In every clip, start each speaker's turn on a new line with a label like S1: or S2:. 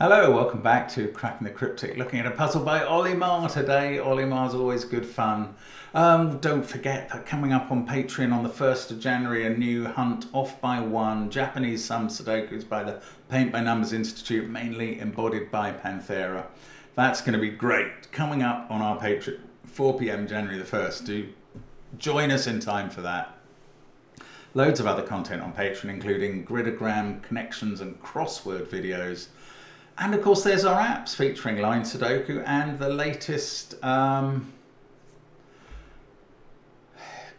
S1: Hello, welcome back to Cracking the Cryptic, looking at a puzzle by Olimar today. Olimar's always good fun. Don't forget that coming up on Patreon on the 1st of January, a new hunt off by one, Japanese sum Sudokus by the Paint by Numbers Institute, mainly embodied by Panthera. That's going to be great. Coming up on our Patreon, 4 p.m. January the 1st. Do join us in time for that. Loads of other content on Patreon, including gridogram, connections and crossword videos. And of course there's our apps featuring Line Sudoku and the latest,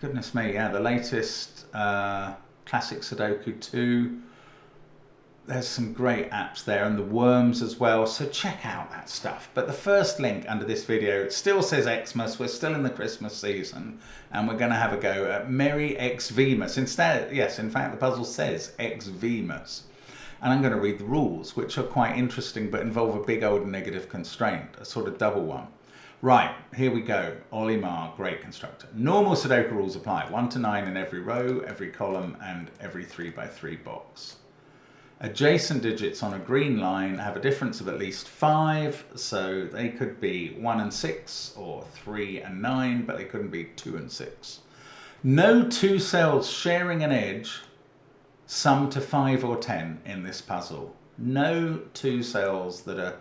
S1: goodness me, yeah, the latest Classic Sudoku 2. There's some great apps there, and the Worms as well, so check out that stuff. But the first link under this video, it still says XVmas, we're still in the Christmas season, and we're going to have a go at Merry XVmas. Instead, yes, in fact the puzzle says XVmas. And I'm going to read the rules, which are quite interesting but involve a big old negative constraint, a sort of double one. Right, here we go. Olimar, great constructor. Normal Sudoku rules apply. 1 to 9 in every row, every column, and every 3x3 box. Adjacent digits on a green line have a difference of at least 5, so they could be 1 and 6 or 3 and 9, but they couldn't be 2 and 6. No two cells sharing an edge sum to 5 or 10 in this puzzle. No two cells that are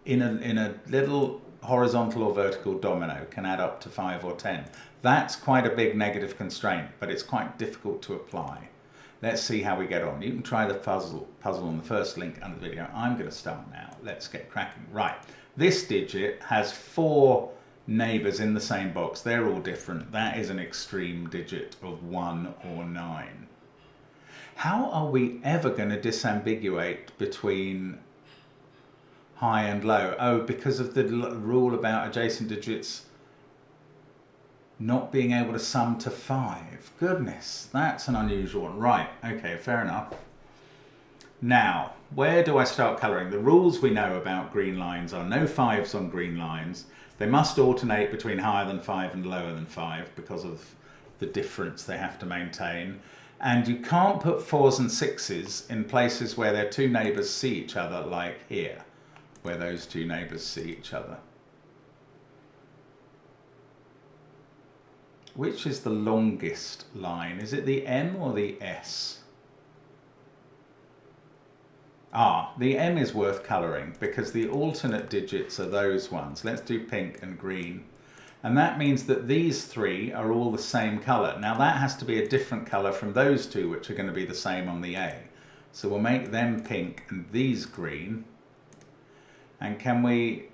S1: in a little horizontal or vertical domino can add up to 5 or 10. That's quite a big negative constraint, but it's quite difficult to apply. Let's see how we get on. You can try the puzzle on the first link under the video. I'm going to start now. Let's get cracking. Right, this digit has 4 neighbours in the same box. They're all different. That is an extreme digit of 1 or 9. How are we ever going to disambiguate between high and low? Oh, because of the rule about adjacent digits not being able to sum to 5. Goodness, that's an unusual one. Right, okay, fair enough. Now, where do I start colouring? The rules we know about green lines are no 5s on green lines. They must alternate between higher than 5 and lower than 5 because of the difference they have to maintain. And you can't put 4s and 6s in places where their two neighbours see each other, like here, where those two neighbours see each other. Which is the longest line? Is it the M or the S? The M is worth colouring because the alternate digits are those ones. Let's do pink and green. And that means that these 3 are all the same colour. Now that has to be a different colour from those 2, which are going to be the same on the A. So we'll make them pink and these green. And can we...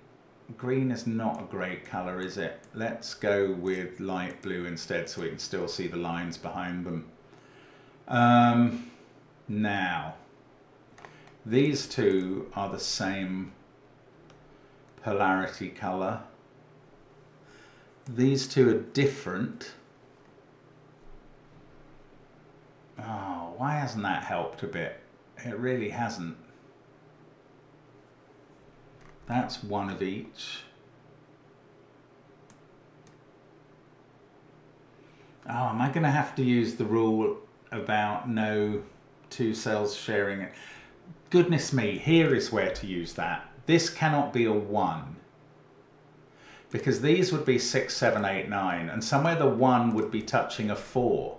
S1: Green is not a great colour, is it? Let's go with light blue instead so we can still see the lines behind them. Now, these 2 are the same polarity colour. These 2 are different. Oh, why hasn't that helped a bit? It really hasn't. That's one of each. Oh, am I going to have to use the rule about no two cells sharing it? Goodness me, here is where to use that. This cannot be a 1. Because these would be 6, 7, 8, 9, and somewhere the 1 would be touching a 4,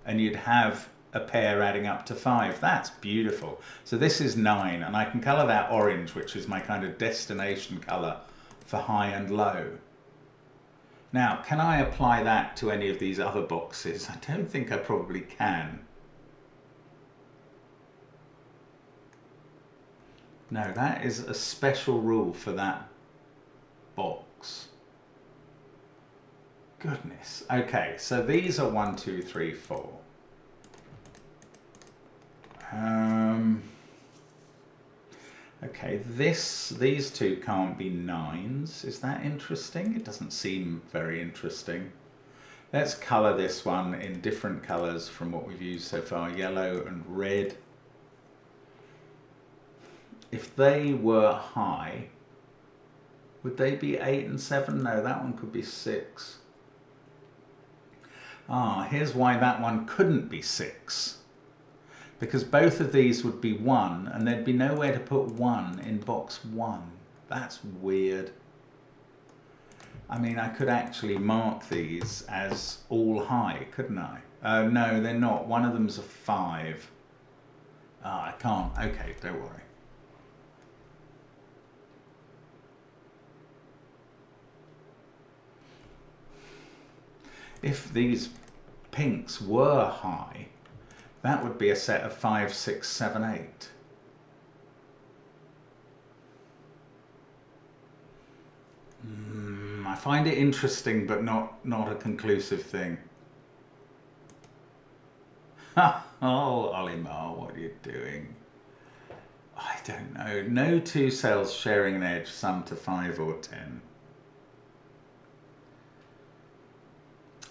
S1: and you'd have a pair adding up to 5. That's beautiful. So this is 9, and I can colour that orange, which is my kind of destination colour for high and low. Now, can I apply that to any of these other boxes? I don't think I probably can. No, that is a special rule for that box. Goodness. Okay, so these are 1, 2, 3, 4. Okay, these 2 can't be 9s. Is that interesting? It doesn't seem very interesting. Let's colour this one in different colours from what we've used so far, yellow and red. If they were high, would they be 8 and 7? No, that one could be 6. Here's why that one couldn't be 6. because both of these would be 1 and there'd be nowhere to put 1 in box 1. That's weird. I mean, I could actually mark these as all high, couldn't I? No, they're not. One of them's a 5. I can't. Okay, don't worry. If these pinks were high, that would be a set of 5, 6, 7, 8. I find it interesting, but not a conclusive thing. Oh, Olimar, what are you doing? I don't know. No two cells sharing an edge sum to 5 or 10.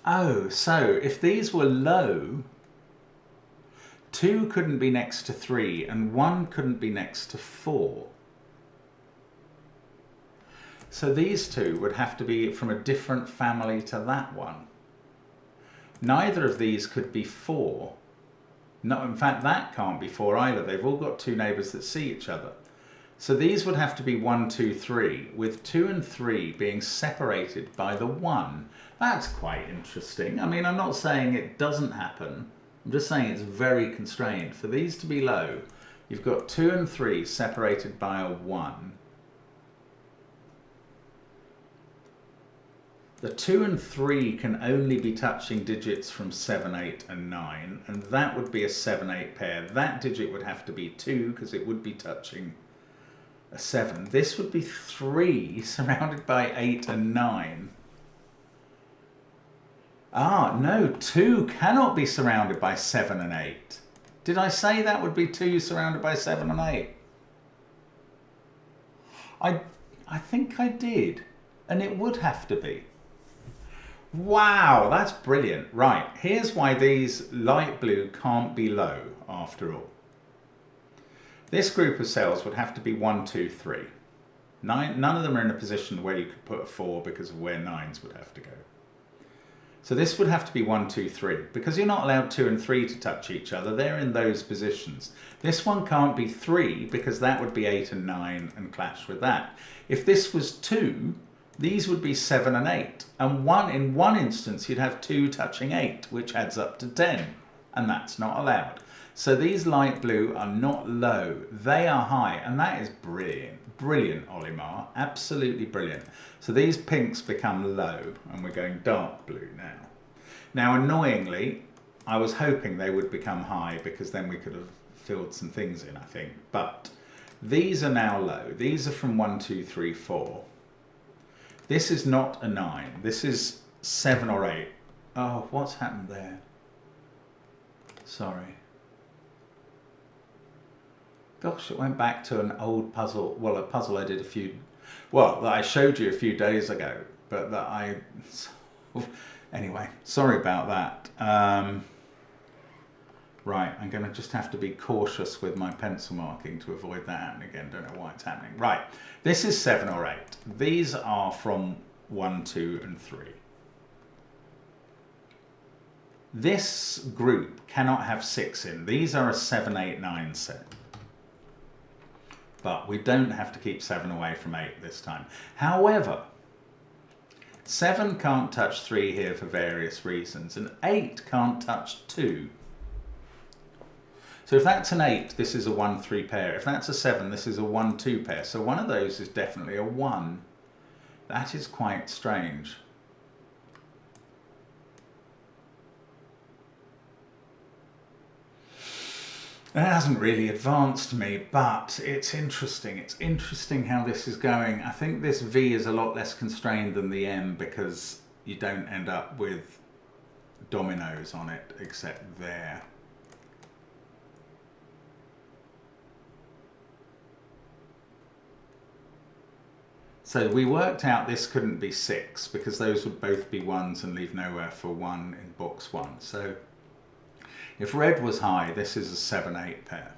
S1: Oh, so if these were low, 2 couldn't be next to 3 and 1 couldn't be next to 4. So these two would have to be from a different family to that one. Neither of these could be 4. No, in fact, that can't be 4 either. They've all got 2 neighbours that see each other. So these would have to be 1, 2, 3, with 2 and 3 being separated by the 1. That's quite interesting. I mean, I'm not saying it doesn't happen. I'm just saying it's very constrained. For these to be low, you've got 2 and 3 separated by a 1. The 2 and 3 can only be touching digits from 7, 8 and 9, and that would be a 7, 8 pair. That digit would have to be 2 because it would be touching a 7. This would be 3 surrounded by 8 and 9. Ah, no, 2 cannot be surrounded by 7 and 8. Did I say that would be 2 surrounded by 7 and 8? I think I did, and it would have to be. Wow, that's brilliant. Right, here's why these light blue can't be low after all. This group of cells would have to be 1, 2, 3. None of them are in a position where you could put a 4 because of where 9s would have to go. So this would have to be 1, 2, 3. Because you're not allowed 2 and 3 to touch each other, they're in those positions. This one can't be 3 because that would be 8 and 9 and clash with that. If this was 2, these would be 7 and 8. And in one instance, you'd have 2 touching 8, which adds up to 10. And that's not allowed. So these light blue are not low. They are high. And that is brilliant. Brilliant, Olimar. Absolutely brilliant. So these pinks become low. And we're going dark blue now. Now, annoyingly, I was hoping they would become high because then we could have filled some things in, I think. But these are now low. These are from 1, 2, 3, 4. This is not a 9. This is 7 or 8. Oh, what's happened there? Sorry. Gosh, it went back to an old puzzle. Well, a puzzle I did that I showed you a few days ago, but that anyway, sorry about that. Right, I'm going to just have to be cautious with my pencil marking to avoid that happening again. Don't know why it's happening. Right, this is 7 or 8. These are from 1, 2, and 3. This group cannot have 6 in. These are a 7, 8, 9 set. But we don't have to keep 7 away from 8 this time. However, 7 can't touch 3 here for various reasons, and 8 can't touch 2. So if that's an 8, this is a 1, 3 pair. If that's a 7, this is a 1, 2 pair. So one of those is definitely a 1. That is quite strange. That hasn't really advanced me, but it's interesting. It's interesting how this is going. I think this V is a lot less constrained than the M because you don't end up with dominoes on it except there. So we worked out this couldn't be 6 because those would both be 1s and leave nowhere for 1 in box 1. So if red was high, this is a 7, 8 pair.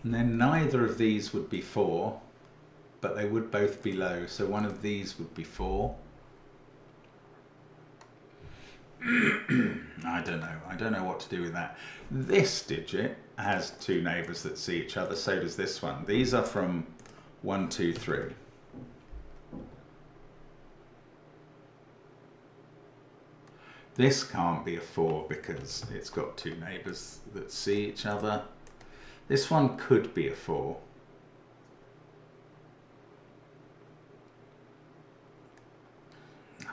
S1: And then neither of these would be 4, but they would both be low. So one of these would be 4. I don't know. I don't know what to do with that. This digit has 2 neighbours that see each other. So does this one. These are from 1, 2, 3. This can't be a 4 because it's got 2 neighbours that see each other. This one could be a 4.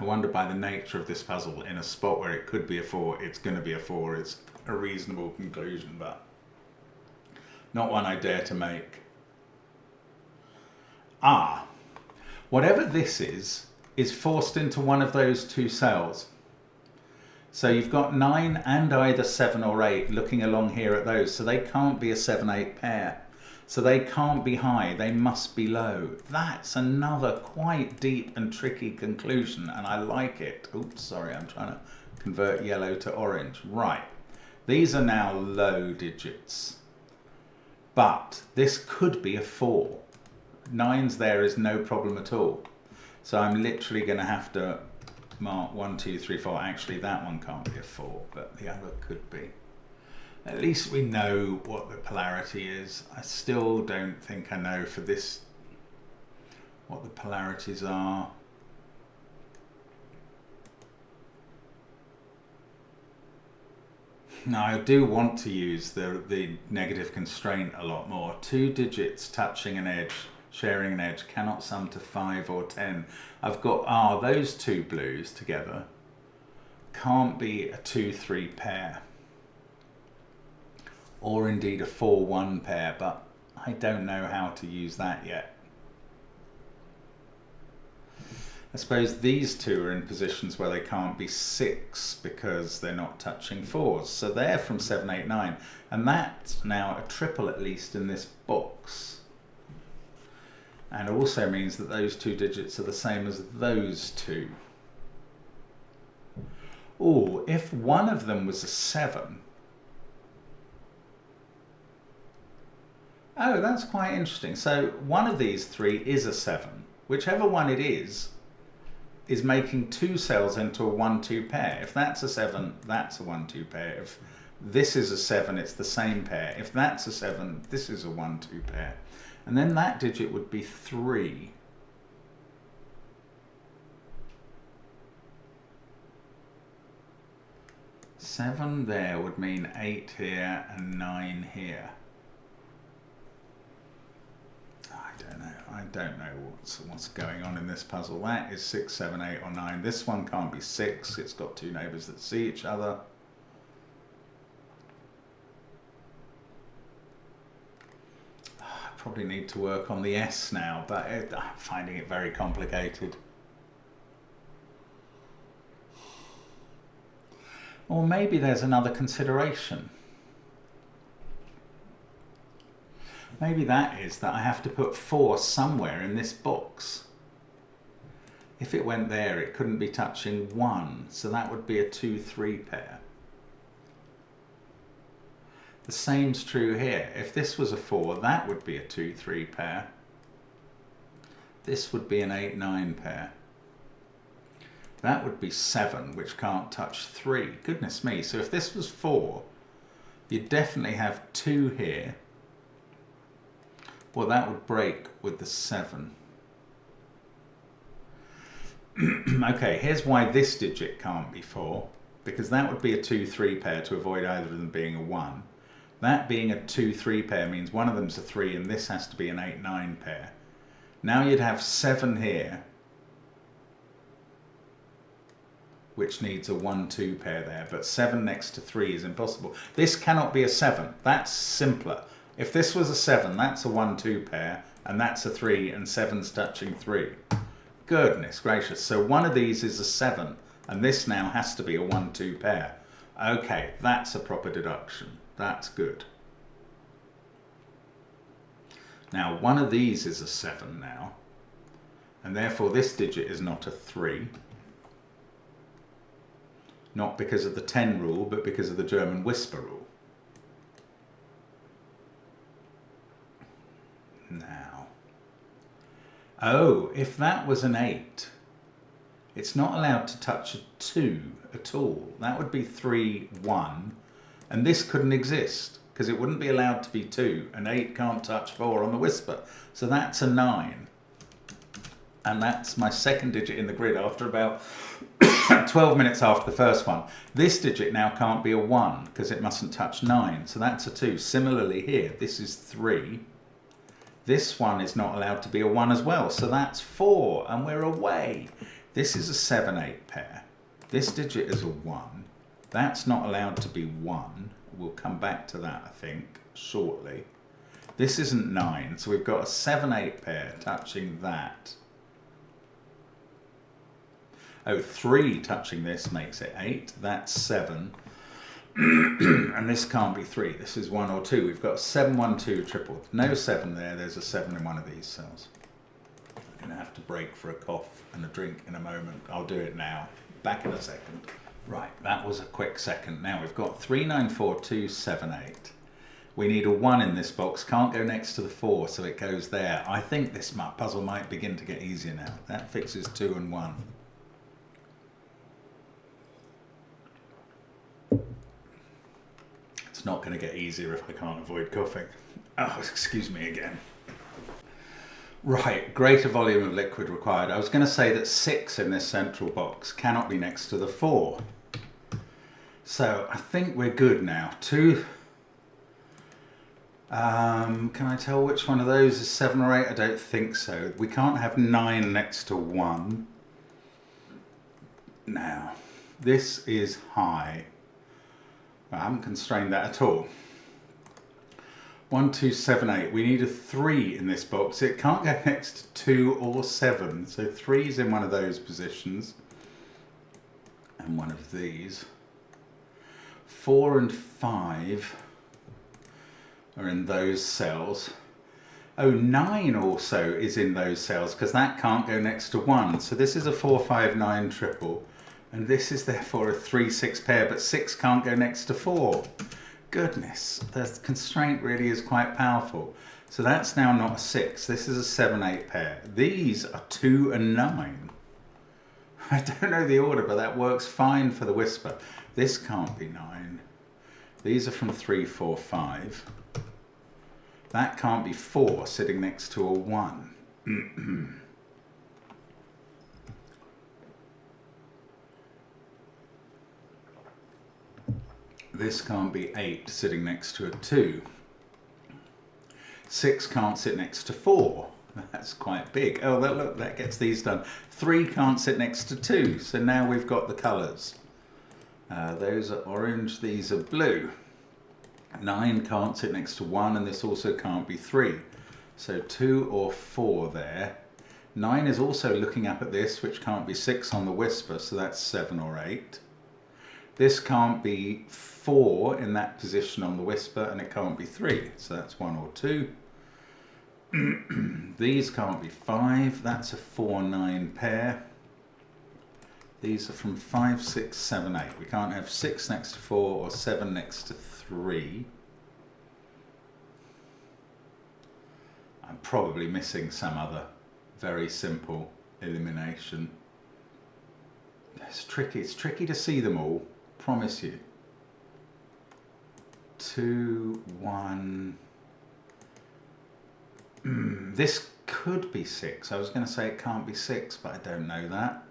S1: I wonder, by the nature of this puzzle, in a spot where it could be a 4, it's going to be a 4. It's a reasonable conclusion, but not one I dare to make. Ah, whatever this is forced into one of those 2 cells. So you've got 9 and either 7 or 8 looking along here at those. So they can't be a 7-8 pair. So they can't be high, they must be low. That's another quite deep and tricky conclusion, and I like it. Oops, sorry, I'm trying to convert yellow to orange. Right, these are now low digits. But this could be a 4. 9's there is no problem at all. So I'm literally going to have to mark 1, 2, 3, 4. Actually, that one can't be a 4, but the other could be. At least we know what the polarity is. I still don't think I know for this what the polarities are. Now, I do want to use the negative constraint a lot more. 2 digits touching an edge, sharing an edge, cannot sum to 5 or 10. I've got, those 2 blues together can't be a 2-3 pair. Or indeed a 4-1 pair, but I don't know how to use that yet. I suppose these 2 are in positions where they can't be 6 because they're not touching 4s. So they're from 7, 8, 9. And that's now a triple at least in this box. And also means that those 2 digits are the same as those 2. Oh, if one of them was a 7... Oh, that's quite interesting. So one of these 3 is a 7. Whichever one it is making 2 cells into a 1-2 pair. If that's a 7, that's a 1-2 pair. If this is a 7, it's the same pair. If that's a 7, this is a 1-2 pair. And then that digit would be 3. Seven there would mean 8 here and 9 here. I don't know what's going on in this puzzle. That is 6, 7, 8 or 9. This one can't be 6. It's got 2 neighbours that see each other. I probably need to work on the S now, but I'm finding it very complicated. Or maybe there's another consideration. Maybe that is that I have to put 4 somewhere in this box. If it went there, it couldn't be touching 1, so that would be a 2-3 pair. The same's true here. If this was a 4, that would be a 2-3 pair. This would be an 8-9 pair. That would be 7, which can't touch 3. Goodness me. So if this was 4, you'd definitely have 2 here. Well, that would break with the 7. Okay, here's why this digit can't be 4. Because that would be a 2-3 pair to avoid either of them being a 1. That being a 2-3 pair means one of them's a 3 and this has to be an 8-9 pair. Now you'd have 7 here, which needs a 1-2 pair there, but 7 next to 3 is impossible. This cannot be a 7. That's simpler. If this was a 7, that's a 1-2 pair, and that's a 3, and 7's touching 3. Goodness gracious. So one of these is a 7, and this now has to be a 1-2 pair. Okay, that's a proper deduction. That's good. Now, one of these is a 7 now, and therefore this digit is not a 3. Not because of the 10 rule, but because of the German whisper rule. Now, Oh, if that was an 8, it's not allowed to touch a 2 at all. That would be 3, 1, and this couldn't exist because it wouldn't be allowed to be 2, and 8 can't touch 4 on the whisper. So that's a 9. And that's my second digit in the grid after about 12 minutes after the first one. This digit now can't be a 1 because it mustn't touch 9. So that's a 2. Similarly here, this is 3. This one is not allowed to be a 1 as well. So that's 4 and we're away. This is a 7, 8 pair. This digit is a 1. That's not allowed to be 1. We'll come back to that, I think, shortly. This isn't 9. So we've got a 7, 8 pair touching that. Oh, 3 touching this makes it 8. That's 7. And this can't be 3. This is 1 or 2. We've got 7, 1, 2 triple. No 7 there. There's a 7 in one of these cells. I'm going to have to break for a cough and a drink in a moment. I'll do it now. Back in a second. Right, that was a quick second. Now we've got 3, 9, 4, 2, 7, 8. We need a 1 in this box. Can't go next to the 4, so it goes there. I think this puzzle might begin to get easier now. That fixes 2 and 1. It's not going to get easier if I can't avoid coughing. Oh, excuse me again. Right, greater volume of liquid required. I was going to say that 6 in this central box cannot be next to the 4. So I think we're good now. 2. Can I tell which one of those is 7 or 8? I don't think so. We can't have 9 next to 1. Now, this is high. I haven't constrained that at all. 1, 2, 7, 8. We need a 3 in this box. It can't go next to 2 or 7. So 3 is in one of those positions. And one of these. 4 and 5 are in those cells. Oh, 9 also is in those cells because that can't go next to 1. So this is a 4, 5, 9 triple. And this is therefore a 3, 6 pair, but 6 can't go next to 4. Goodness, the constraint really is quite powerful. So that's now not a 6. This is a 7, 8 pair. These are 2 and 9. I don't know the order, but that works fine for the whisper. This can't be 9. These are from 3, 4, 5. That can't be 4 sitting next to a 1. This can't be 8 sitting next to a 2. 6 can't sit next to 4. That's quite big. Oh, look, that gets these done. 3 can't sit next to 2. So now we've got the colours. Those are orange, these are blue. 9 can't sit next to 1, and this also can't be 3. So 2 or 4 there. 9 is also looking up at this, which can't be 6 on the whisper, so that's 7 or 8. This can't be 4 in that position on the whisper, and it can't be 3, so that's 1 or 2. These can't be 5, that's a 4, 9 pair. These are from 5, 6, 7, 8. We can't have 6 next to 4 or 7 next to 3. I'm probably missing some other very simple elimination. It's tricky to see them all, promise you. 2, 1. This could be 6. I was going to say it can't be 6, but I don't know that.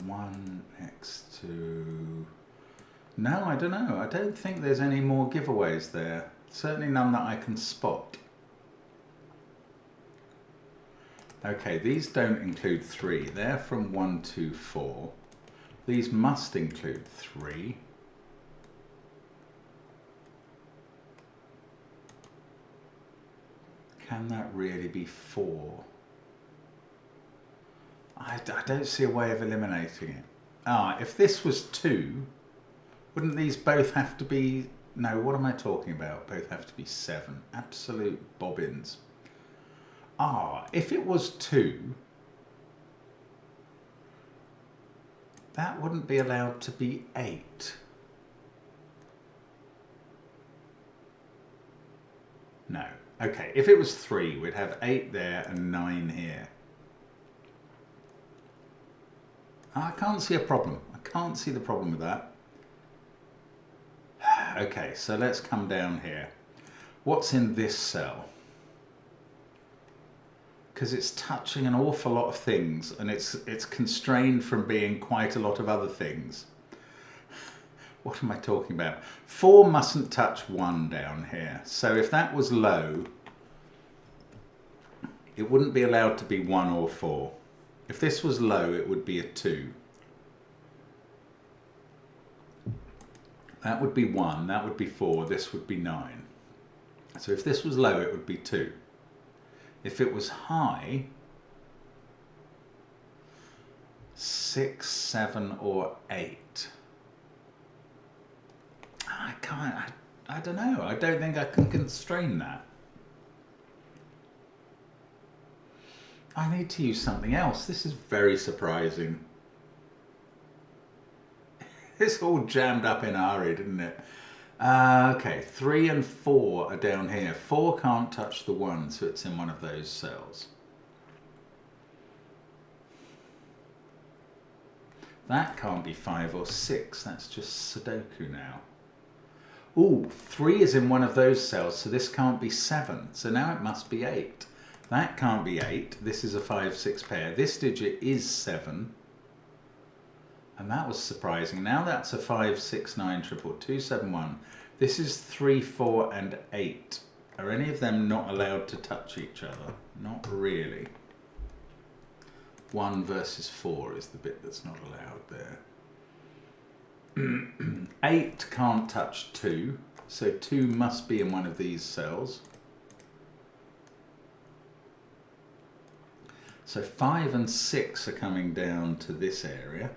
S1: 1 next to... No, I don't know. I don't think there's any more giveaways there. Certainly none that I can spot. Okay, these don't include 3. They're from 1, 2, 4. These must include 3. Can that really be 4? I don't see a way of eliminating it. Ah, if this was 2, wouldn't these both have to be... No, what am I talking about? Both have to be 7. Absolute bobbins. Ah, if it was 2, that wouldn't be allowed to be 8. Okay, if it was 3, we'd have 8 there and 9 here. I can't see a problem. I can't see the problem with that. Okay, so let's come down here. What's in this cell? Because it's touching an awful lot of things, and it's constrained from being quite a lot of other things. What am I talking about? 4 mustn't touch 1 down here. So if that was low, it wouldn't be allowed to be 1 or 4. If this was low, it would be a 2. That would be 1, that would be 4, this would be 9. So if this was low, it would be 2. If it was high, 6, 7, or 8. I can't, I don't know. I don't think I can constrain that. I need to use something else. This is very surprising. It's all jammed up in ARID, isn't it? Okay, 3 and 4 are down here. 4 can't touch the 1, so it's in one of those cells. That can't be 5 or 6, that's just Sudoku now. Ooh, 3 is in one of those cells, so this can't be 7, so now it must be 8. That can't be 8, this is a 5-6 pair. This digit is 7, and that was surprising. Now that's a 5, 6, 9, 2, 7, 1. This is 3, 4, and 8. Are any of them not allowed to touch each other? Not really. 1 versus 4 is the bit that's not allowed there. 8 can't touch 2, so 2 must be in one of these cells. So 5 and 6 are coming down to this area.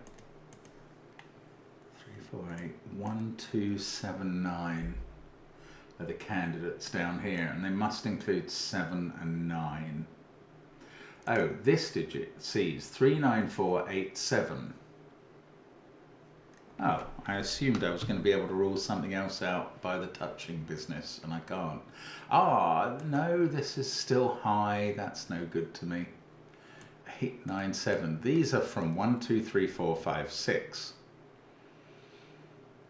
S1: 3, 4, 8, 1, 2, 7, 9 are the candidates down here, and they must include 7 and 9. Oh, this digit sees 3, 9, 4, 8, 7. Oh, I assumed I was going to be able to rule something else out by the touching business, and I can't. Ah, no, this is still high. That's no good to me. 8, 9, 7. These are from 1, 2, 3, 4, 5, 6.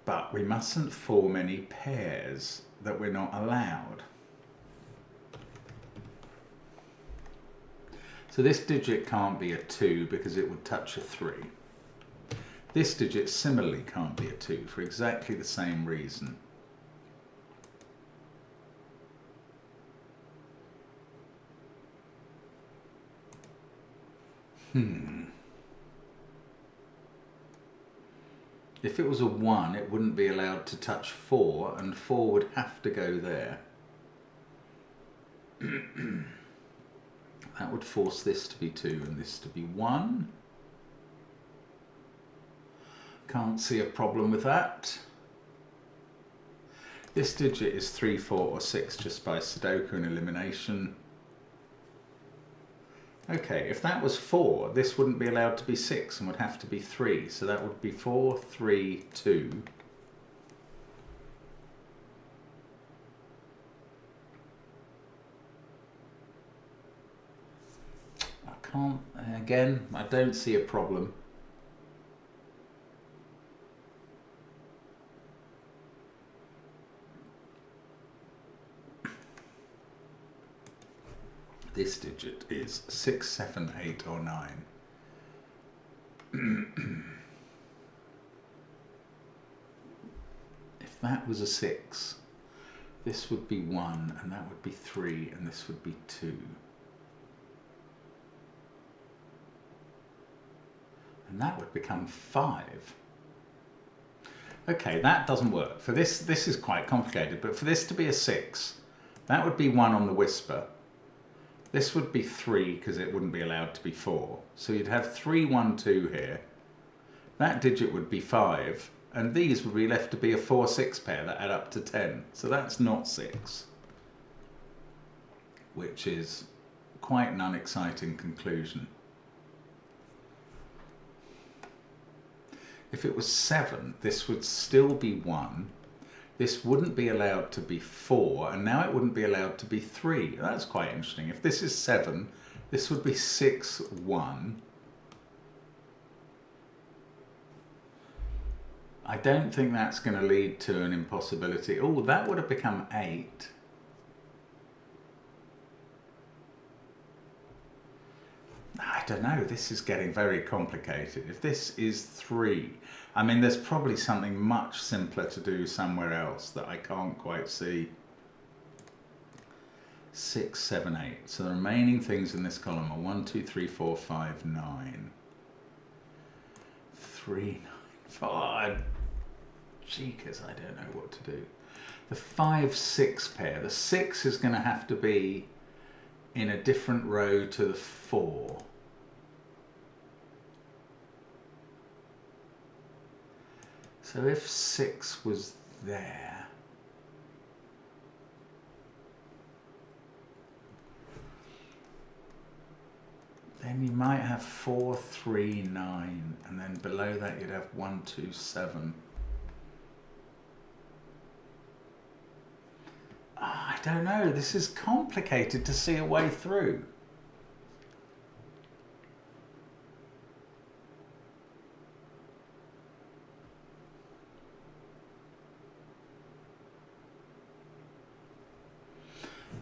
S1: But we mustn't form any pairs that we're not allowed. So this digit can't be a 2 because it would touch a 3. This digit similarly can't be a 2 for exactly the same reason. If it was a 1, it wouldn't be allowed to touch 4, and 4 would have to go there. That would force this to be 2 and this to be 1. Can't see a problem with that. This digit is 3, 4, or 6 just by Sudoku and elimination. Okay, if that was 4, this wouldn't be allowed to be 6 and would have to be 3. So that would be 4, 3, 2. I can't, again, I don't see a problem. This digit is 6, 7, 8, or 9. If that was a 6, this would be 1, and that would be 3, and this would be 2. And that would become 5. Okay, that doesn't work. For this is quite complicated, but for this to be a 6, that would be 1 on the whisper. This would be 3 because it wouldn't be allowed to be 4. So you'd have 3, 1, 2 here. That digit would be 5. And these would be left to be a 4, 6 pair that add up to 10. So that's not 6. Which is quite an unexciting conclusion. If it was 7, this would still be 1. this wouldn't be allowed to be 4, and now it wouldn't be allowed to be 3. That's quite interesting. If this is 7, this would be 6, 1. I don't think that's going to lead to an impossibility. Oh, that would have become 8. I don't know, this is getting very complicated. If this is 3, I mean, there's probably something much simpler to do somewhere else that I can't quite see. 6, 7, 8. So the remaining things in this column are 1, 2, 3, 4, 5, 9. 3, 9, 5. Jeekers, I don't know what to do. The 5, 6 pair. The 6 is going to have to be in a different row to the 4. So if 6 was there, then you might have 4, 3, 9, and then below that you'd have 1, 2, 7. I don't know, this is complicated to see a way through.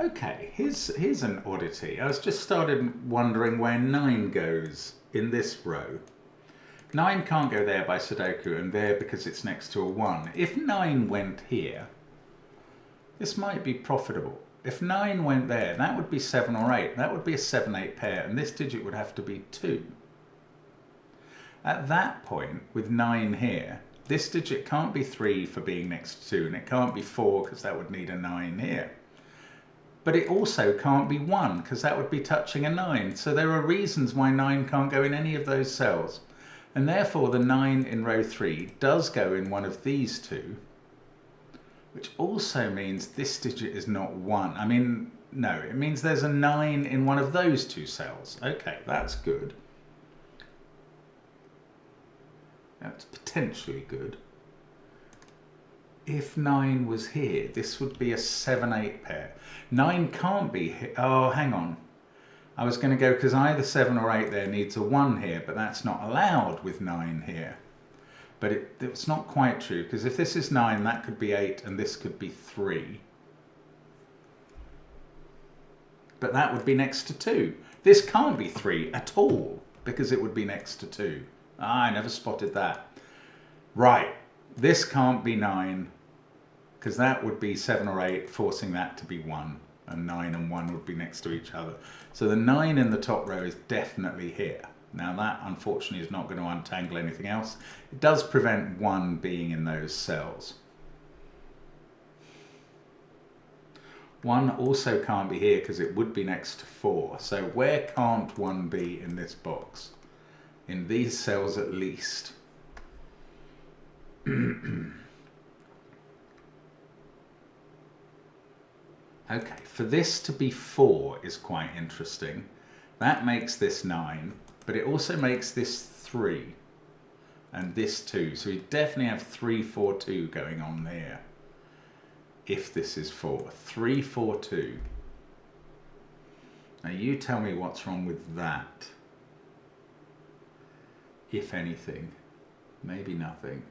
S1: Okay, here's an oddity. I was just started wondering where 9 goes in this row. 9 can't go there by Sudoku and there because it's next to a 1. If 9 went here, this might be profitable. If 9 went there, that would be 7 or 8. That would be a 7, 8 pair, and this digit would have to be 2. At that point, with 9 here, this digit can't be 3 for being next to 2, and it can't be 4 because that would need a 9 here. But it also can't be 1 because that would be touching a 9. So there are reasons why 9 can't go in any of those cells. And therefore the 9 in row 3 does go in one of these two, which also means this digit is not 1. I mean, no, it means there's a 9 in one of those two cells. Okay, that's good. That's potentially good. If 9 was here, this would be a 7, 8 pair. 9 can't be here. Oh, hang on. I was going to go because either 7 or 8 there needs a 1 here, but that's not allowed with 9 here. But it's not quite true, because if this is 9, that could be 8, and this could be 3. But that would be next to 2. This can't be 3 at all, because it would be next to 2. Ah, I never spotted that. Right, this can't be 9, because that would be 7 or 8, forcing that to be 1. And 9 and 1 would be next to each other. So the 9 in the top row is definitely here. Now that, unfortunately, is not going to untangle anything else. It does prevent 1 being in those cells. 1 also can't be here because it would be next to 4. So where can't 1 be in this box? In these cells at least. Okay, for this to be 4 is quite interesting. That makes this 9, but it also makes this 3 and this 2. So we definitely have 3, 4, 2 going on there. If this is 4, 3, 4, 2. Now you tell me what's wrong with that. If anything, maybe nothing.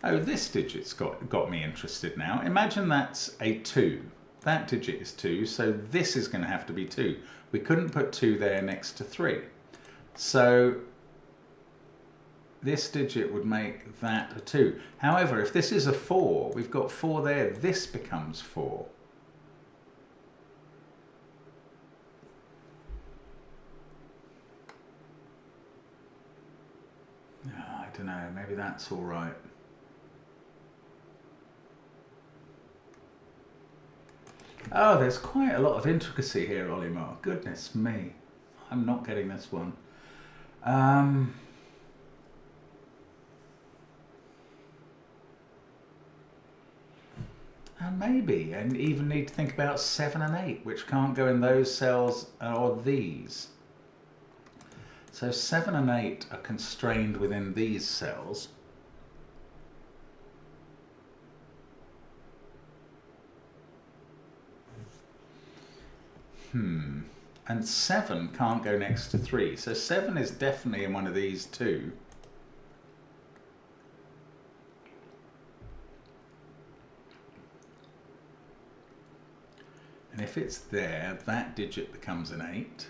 S1: Oh, this digit's got me interested now. Imagine that's a 2. That digit is 2, so this is going to have to be 2. We couldn't put 2 there next to 3. So this digit would make that a 2. However, if this is a 4, we've got 4 there, this becomes 4. Oh, I don't know, maybe that's all right. Oh, there's quite a lot of intricacy here, Olimar. Goodness me. I'm not getting this one. And maybe, and even need to think about 7 and 8, which can't go in those cells or these. So 7 and 8 are constrained within these cells. And 7 can't go next to 3. So 7 is definitely in one of these two. And if it's there, that digit becomes an 8.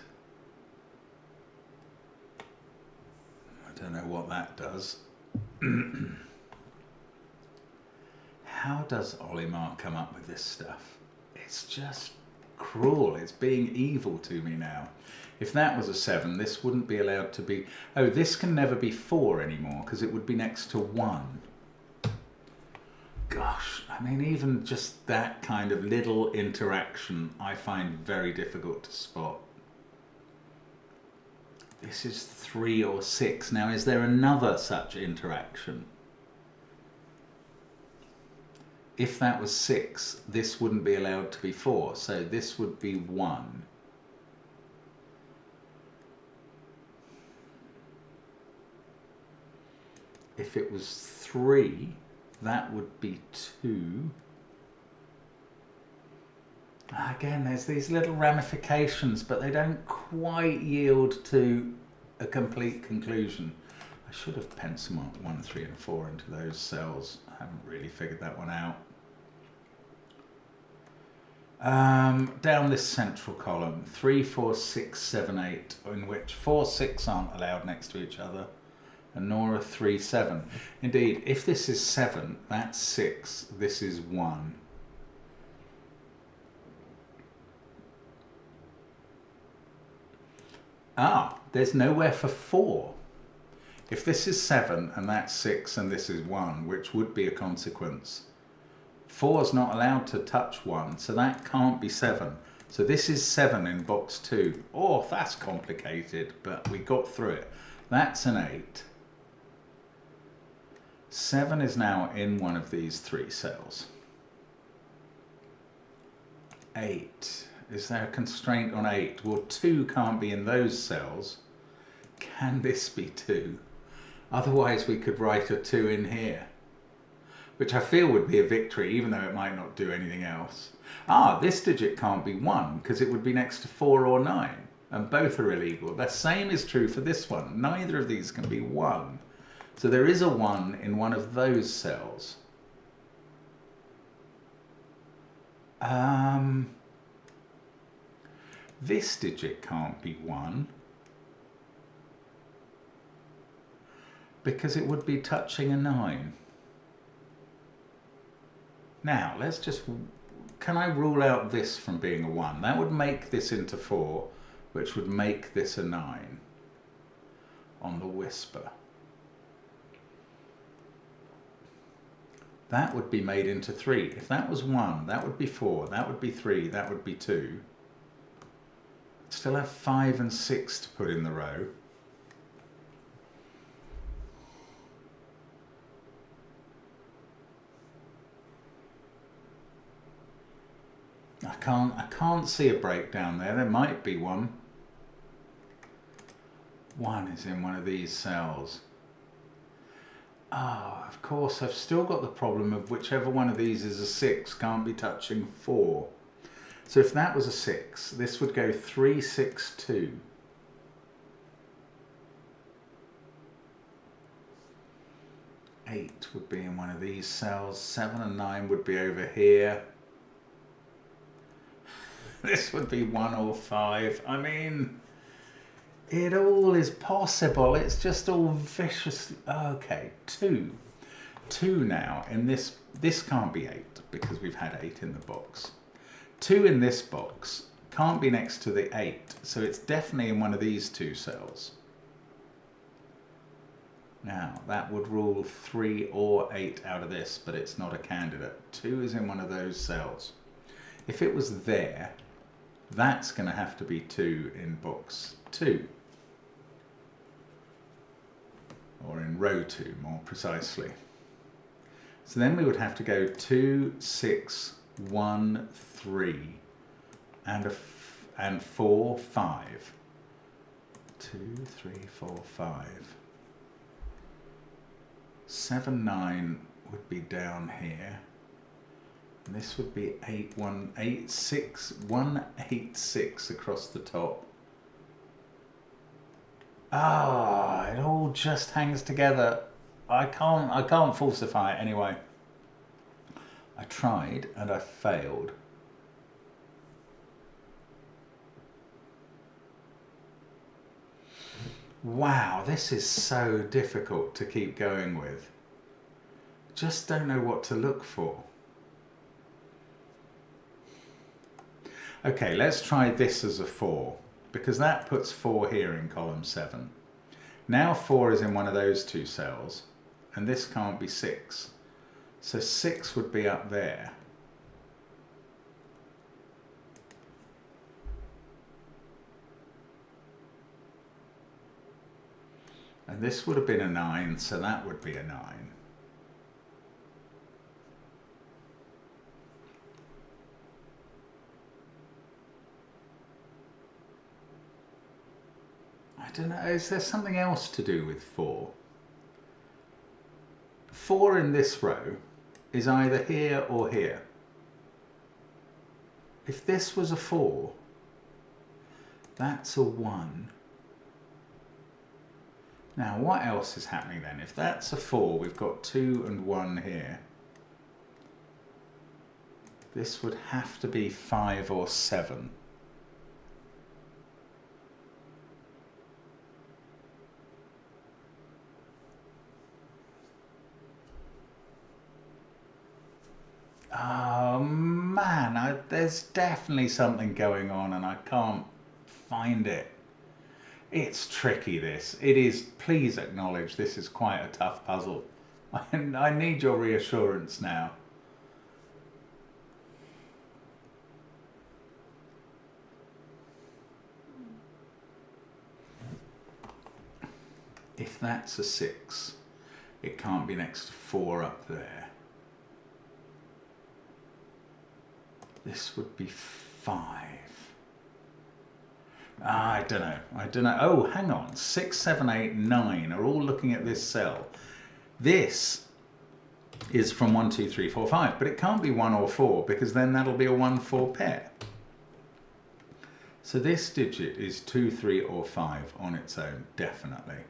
S1: I don't know what that does. How does Olimar come up with this stuff? It's just cruel. It's being evil to me now. If that was a 7, this wouldn't be allowed to be... Oh, this can never be 4 anymore because it would be next to 1. Gosh, I mean, even just that kind of little interaction I find very difficult to spot. This is 3 or 6. Now, is there another such interaction? If that was 6, this wouldn't be allowed to be 4, so this would be 1. If it was 3, that would be 2. Again, there's these little ramifications, but they don't quite yield to a complete conclusion. I should have penciled 1, 3 and 4 into those cells. I haven't really figured that one out. Down this central column, 3, 4, 6, 7, 8, in which 4, 6 aren't allowed next to each other, and nor are 3, 7. Indeed, if this is 7, that's 6, this is 1. Ah, there's nowhere for 4. If this is 7 and that's 6 and this is 1, which would be a consequence, 4 is not allowed to touch 1, so that can't be 7. So this is 7 in box 2. Oh, that's complicated, but we got through it. That's an 8. 7 is now in one of these 3 cells. 8. Is there a constraint on 8? Well, 2 can't be in those cells. Can this be 2? Otherwise, we could write a 2 in here, which I feel would be a victory, even though it might not do anything else. Ah, this digit can't be 1, because it would be next to 4 or 9, and both are illegal. The same is true for this one. Neither of these can be 1. So there is a 1 in one of those cells. This digit can't be 1, because it would be touching a 9. Now, let's just... Can I rule out this from being a 1? That would make this into 4, which would make this a 9 on the whisper. That would be made into 3. If that was 1, that would be 4, that would be 3, that would be 2. Still have 5 and 6 to put in the row. I can't see a breakdown there. There might be one. 1 is in one of these cells. Ah, of course, I've still got the problem of whichever one of these is a 6 can't be touching 4. So if that was a 6, this would go 3, 6, 2. Eight would be in one of these cells. 7 and 9 would be over here. This would be 1 or 5. I mean, it all is possible. It's just all viciously... Okay, 2. 2 now. In this can't be 8 because we've had 8 in the box. 2 in this box can't be next to the 8. So it's definitely in one of these 2 cells. Now, that would rule 3 or 8 out of this, but it's not a candidate. 2 is in one of those cells. If it was there, that's going to have to be 2 in box 2. Or in row 2, more precisely. So then we would have to go 2, 6, 1, 3, and 4, 5. 2, 3, 4, 5. 7, 9 would be down here. And this would be 8, 1, 8, 6, 1, 8, 6 across the top. Ah, it all just hangs together. I can't falsify it anyway. I tried and I failed. Wow, this is so difficult to keep going with. Just don't know what to look for. Okay, let's try this as a 4, because that puts 4 here in column 7. Now 4 is in one of those two cells, and this can't be 6. So 6 would be up there. And this would have been a 9, so that would be a 9. I don't know, is there something else to do with 4? 4 in this row is either here or here. If this was a 4, that's a 1. Now what else is happening then? If that's a 4, we've got 2 and 1 here. This would have to be 5 or 7. Oh man, there's definitely something going on and I can't find it. It's tricky, this. It is, please acknowledge this is quite a tough puzzle. I need your reassurance now. If that's a 6, it can't be next to 4 up there. This would be 5. I don't know. Oh, hang on. 6, 7, 8, 9 are all looking at this cell. This is from 1, 2, 3, 4, 5, but it can't be 1 or 4 because then that'll be a 1, 4 pair. So this digit is 2, 3, or 5 on its own, definitely.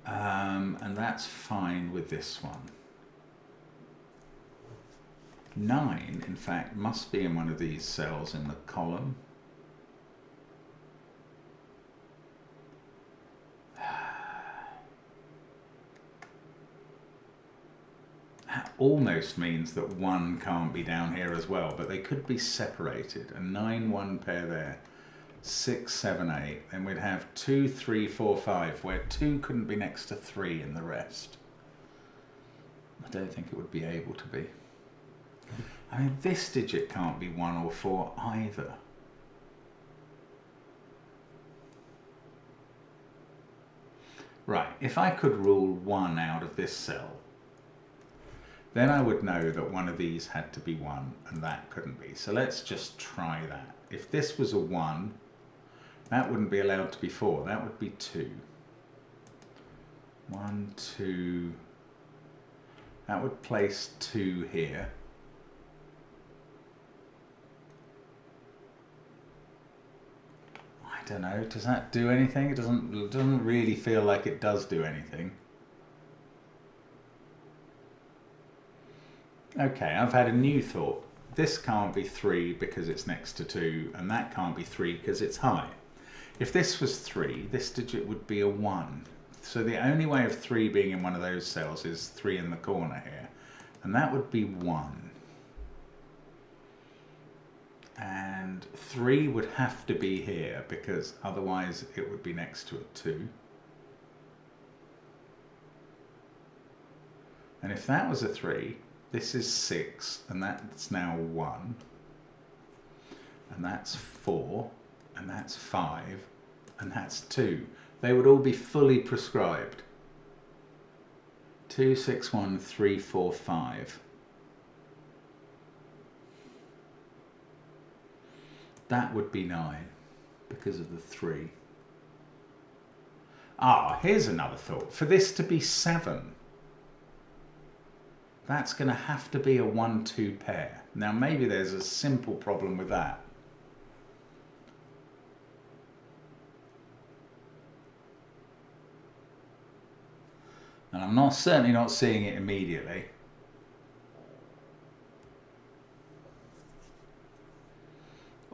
S1: And that's fine with this one. 9, in fact, must be in one of these cells in the column. That almost means that 1 can't be down here as well, but they could be separated. A 9, 1 pair there. 6, 7, 8. Then we'd have 2, 3, 4, 5, where 2 couldn't be next to 3 in the rest. I don't think it would be able to be. I mean, this digit can't be 1 or 4 either. Right, if I could rule 1 out of this cell, then I would know that one of these had to be 1 and that couldn't be. So let's just try that. If this was a 1, that wouldn't be allowed to be 4. That would be 2. 1, 2. That would place 2 here. I don't know, does that do anything? It doesn't really feel like it does do anything. Okay, I've had a new thought. This can't be 3 because it's next to 2, and that can't be 3 because it's high. If this was 3, this digit would be a 1. So the only way of 3 being in one of those cells is 3 in the corner here, and that would be 1. And 3 would have to be here because otherwise it would be next to a 2. And if that was a 3, this is 6, and that's now 1. And that's 4, and that's 5, and that's 2. They would all be fully prescribed. 2, 6, 1, 3, 4, 5. That would be 9 because of the 3. Ah, here's another thought. For this to be 7, that's going to have to be a 1-2 pair. Now maybe there's a simple problem with that. And I'm certainly not seeing it immediately.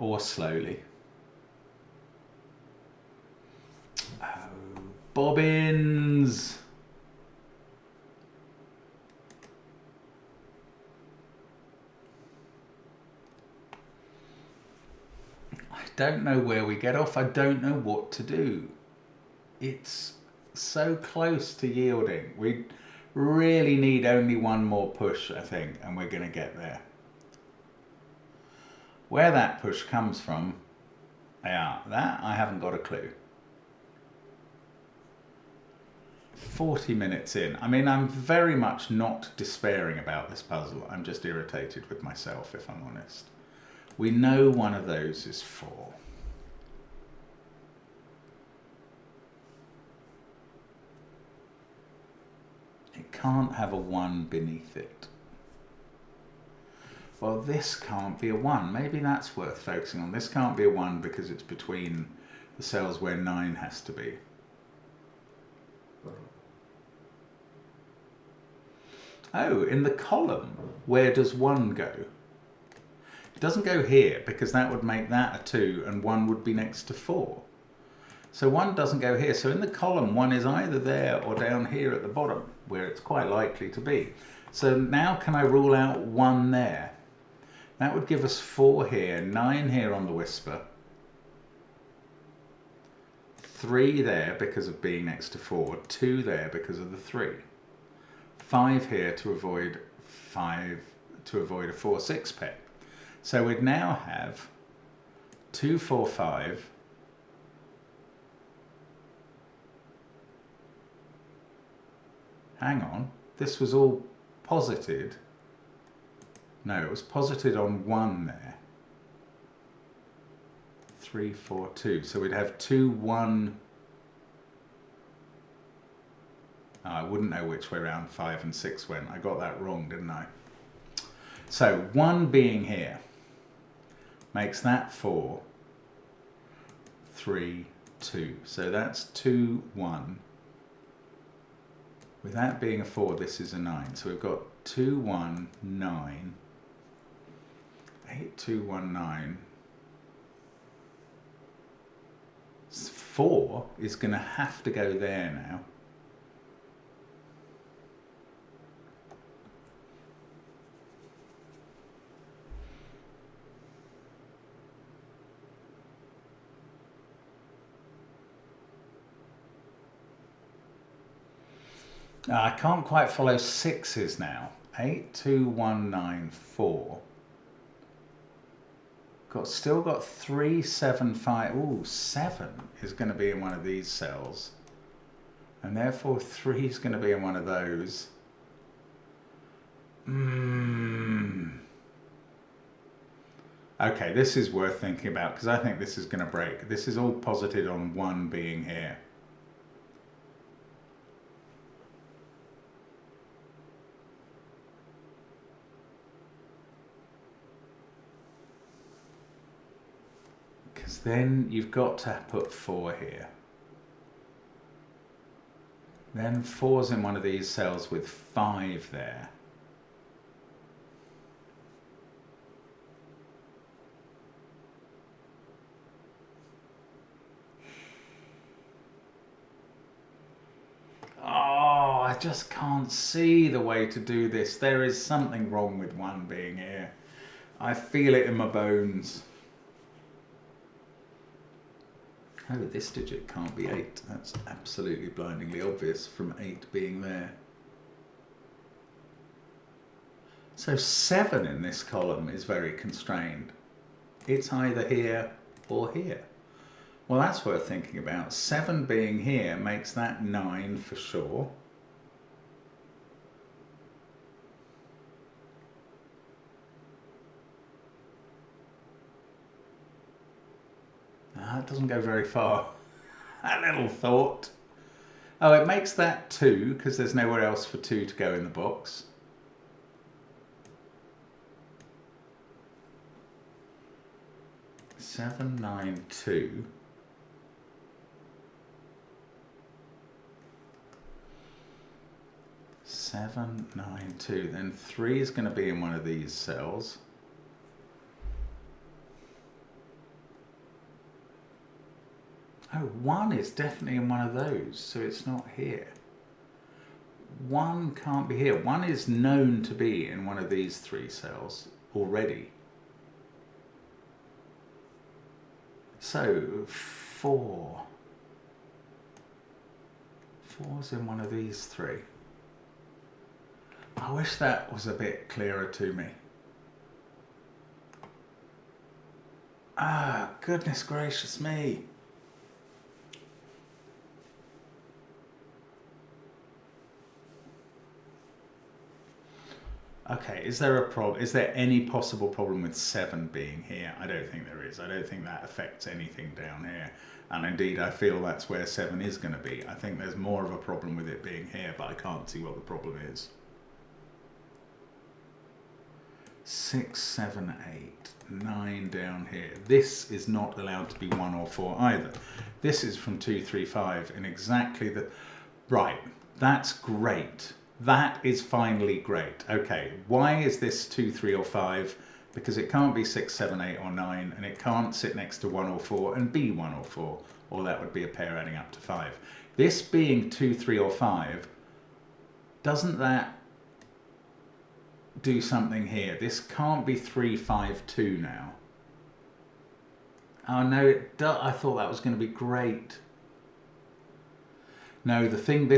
S1: Or slowly. Oh, bobbins! I don't know where we get off. I don't know what to do. It's so close to yielding. We really need only one more push, I think, and we're going to get there. Where that push comes from, yeah, that I haven't got a clue. 40 minutes in. I mean, I'm very much not despairing about this puzzle. I'm just irritated with myself, if I'm honest. We know one of those is 4. It can't have a 1 beneath it. Well, this can't be a 1. Maybe that's worth focusing on. This can't be a 1 because it's between the cells where 9 has to be. Oh, in the column, where does 1 go? It doesn't go here because that would make that a 2 and 1 would be next to 4. So 1 doesn't go here. So in the column, 1 is either there or down here at the bottom, where it's quite likely to be. So now can I rule out 1 there? That would give us 4 here, 9 here on the whisper, 3 there because of being next to 4, 2 there because of the 3, 5 here to avoid a 4-6 pair. So we'd now have 2, 4, 5. Hang on, this was all posited. No, it was posited on 1 there. 3, 4, 2. So we'd have 2, 1. Oh, I wouldn't know which way around 5 and 6 went. I got that wrong, didn't I? So 1 being here makes that 4, 3, 2. So that's 2, 1. With that being a 4, this is a 9. So we've got 2, 1, 9. 8, 2, 1, 9. 4 is going to have to go there now. I can't quite follow 6s now. 8, 2, 1, 9, 4. Still got 3, 7, 5. Ooh, 7 is going to be in one of these cells. And therefore 3 is going to be in one of those. Okay, this is worth thinking about because I think this is going to break. This is all posited on 1 being here. Then you've got to put 4 here. Then 4's in one of these cells with 5 there. Oh, I just can't see the way to do this. There is something wrong with 1 being here. I feel it in my bones. Oh, this digit can't be 8. That's absolutely blindingly obvious from 8 being there. So 7 in this column is very constrained. It's either here or here. Well, that's worth thinking about. 7 being here makes that 9 for sure. that doesn't go very far. A little thought. Oh, it makes that 2 because there's nowhere else for 2 to go in the box. Seven, 9, 2. Seven, 9, 2. Then 3 is going to be in one of these cells. Oh, 1 is definitely in one of those, so it's not here. 1 can't be here. 1 is known to be in one of these 3 cells already. So 4. 4's in one of these 3. I wish that was a bit clearer to me. Ah, goodness gracious me. Okay, is there a problem? Is there any possible problem with 7 being here? I don't think there is. I don't think that affects anything down here. And indeed, I feel that's where 7 is going to be. I think there's more of a problem with it being here, but I can't see what the problem is. 6, 7, 8, 9 down here. This is not allowed to be 1 or 4 either. This is from 2, 3, 5 in exactly the... Right, that's great. That is finally great. Okay, why is this 2, 3 or 5? Because it can't be 6, 7, 8 or 9, and it can't sit next to 1 or 4 and be 1 or 4, or that would be a pair adding up to 5. This being 2, 3 or 5, doesn't that do something here? This can't be 3, 5, 2 now. Oh no, it does. I thought that was going to be great. No, the thing,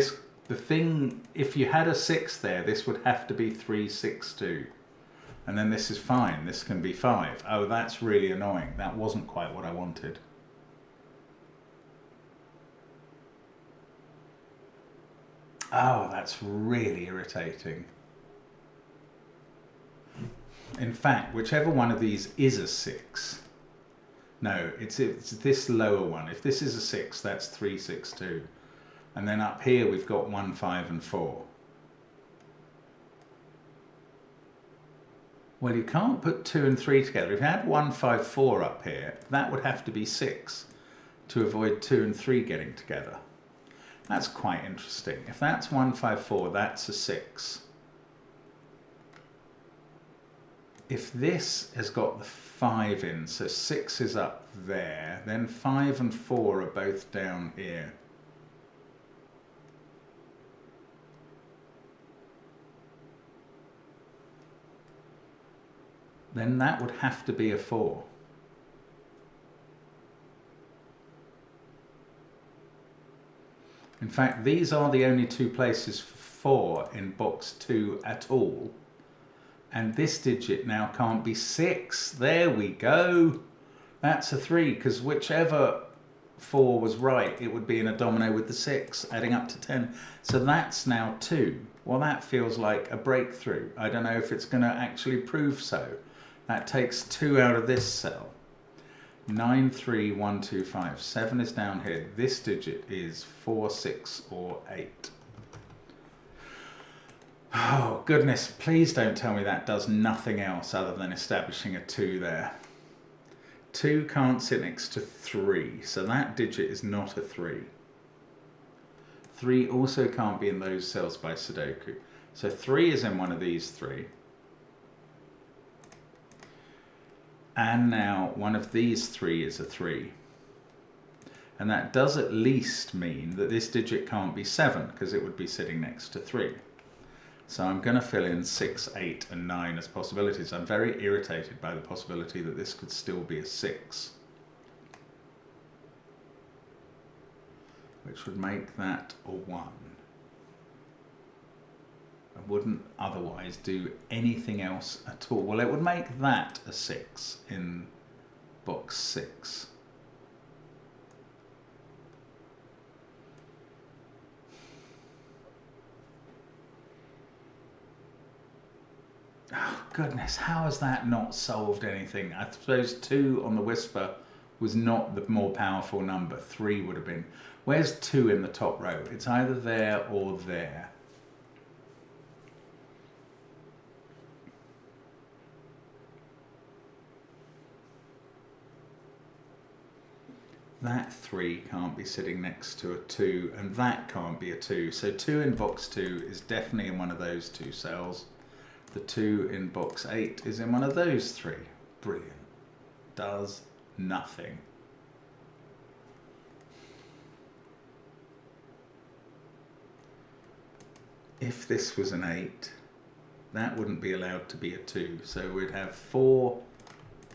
S1: if you had a 6 there, this would have to be 3, 6, 2. And then this is fine. This can be 5. Oh, that's really annoying. That wasn't quite what I wanted. Oh, that's really irritating. In fact, whichever one of these is a 6. No, it's this lower one. If this is a 6, that's 3, 6, 2. And then up here we've got 1, 5 and 4. Well, you can't put 2 and 3 together. If you had 1, 5, 4 up here, that would have to be 6 to avoid 2 and 3 getting together. That's quite interesting. If that's 1, 5, 4, that's a 6. If this has got the 5 in, so 6 is up there, then 5 and 4 are both down here. Then that would have to be a 4. In fact, these are the only 2 places for 4 in box 2 at all. And this digit now can't be 6. There we go. That's a 3, because whichever 4 was right, it would be in a domino with the 6, adding up to 10. So that's now 2. Well, that feels like a breakthrough. I don't know if it's going to actually prove so. That takes 2 out of this cell. 9, 3, 1, 2, 5. 7 is down here. This digit is 4, 6, or 8. Oh, goodness, please don't tell me that does nothing else other than establishing a 2 there. 2 can't sit next to 3, so that digit is not a 3. 3 also can't be in those cells by Sudoku. So 3 is in one of these 3. And now one of these 3 is a 3. And that does at least mean that this digit can't be 7, because it would be sitting next to 3. So I'm going to fill in 6, 8 and 9 as possibilities. I'm very irritated by the possibility that this could still be a 6. Which would make that a 1. I wouldn't otherwise do anything else at all. Well, it would make that a 6 in box 6. Oh, goodness, how has that not solved anything? I suppose 2 on the Whisper was not the more powerful number. 3 would have been. Where's 2 in the top row? It's either there or there. That 3 can't be sitting next to a 2, and that can't be a 2. So 2 in box 2 is definitely in one of those 2 cells. The 2 in box 8 is in one of those 3. Brilliant. Does nothing. If this was an 8, that wouldn't be allowed to be a 2. So we'd have 4,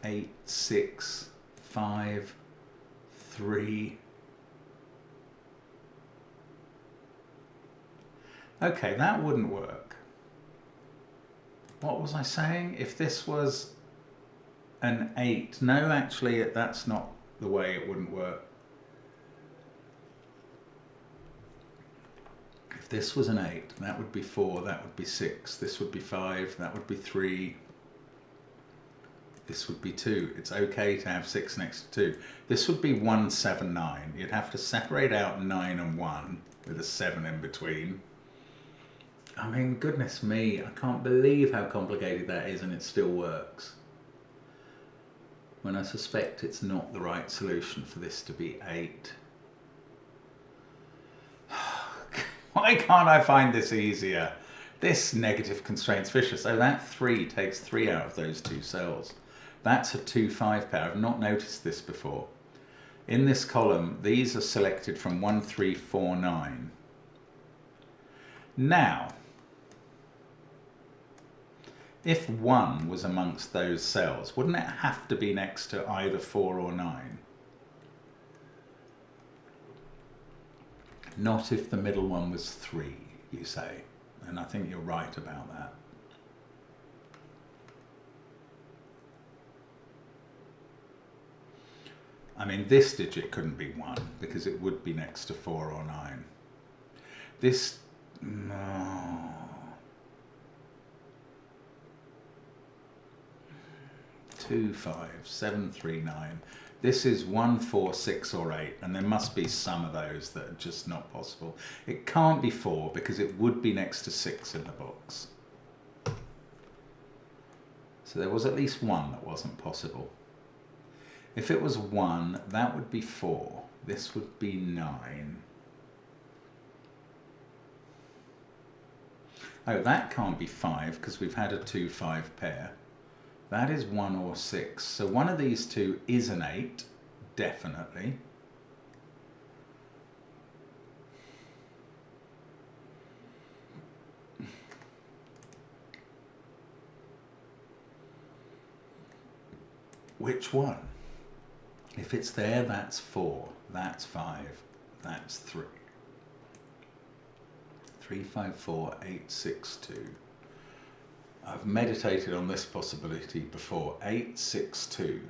S1: 8, 6, 5, 3. Okay, that wouldn't work. What was I saying? If this was an 8, no, actually that's not the way it wouldn't work. If this was an 8, that would be 4, that would be 6, this would be 5, that would be 3, this would be 2. It's okay to have 6 next to 2. This would be 1, 7, 9. You'd have to separate out 9 and 1 with a 7 in between. I mean, goodness me, I can't believe how complicated that is, and it still works. When I suspect it's not the right solution for this to be 8. Why can't I find this easier? This negative constraints vicious. So that 3 takes 3 out of those 2 cells. That's a 2, 5 pair. I've not noticed this before. In this column, these are selected from 1, 3, 4, 9. Now, if 1 was amongst those cells, wouldn't it have to be next to either 4 or 9? Not if the middle one was 3, you say. And I think you're right about that. I mean, this digit couldn't be 1 because it would be next to 4 or 9. This, no. 2, 5, 7, 3, 9. This is 1, 4, 6 or 8, and there must be some of those that are just not possible. It can't be 4 because it would be next to 6 in the box. So there was at least 1 that wasn't possible. If it was 1, that would be 4. This would be 9. Oh, that can't be 5 because we've had a 2, 5 pair. That is 1 or 6. So one of these 2 is an 8, definitely. Which one? If it's there, that's 4, that's 5, that's 3. 3, 5, 4, 8, 6, 2. I've meditated on this possibility before. 8, 6, 2.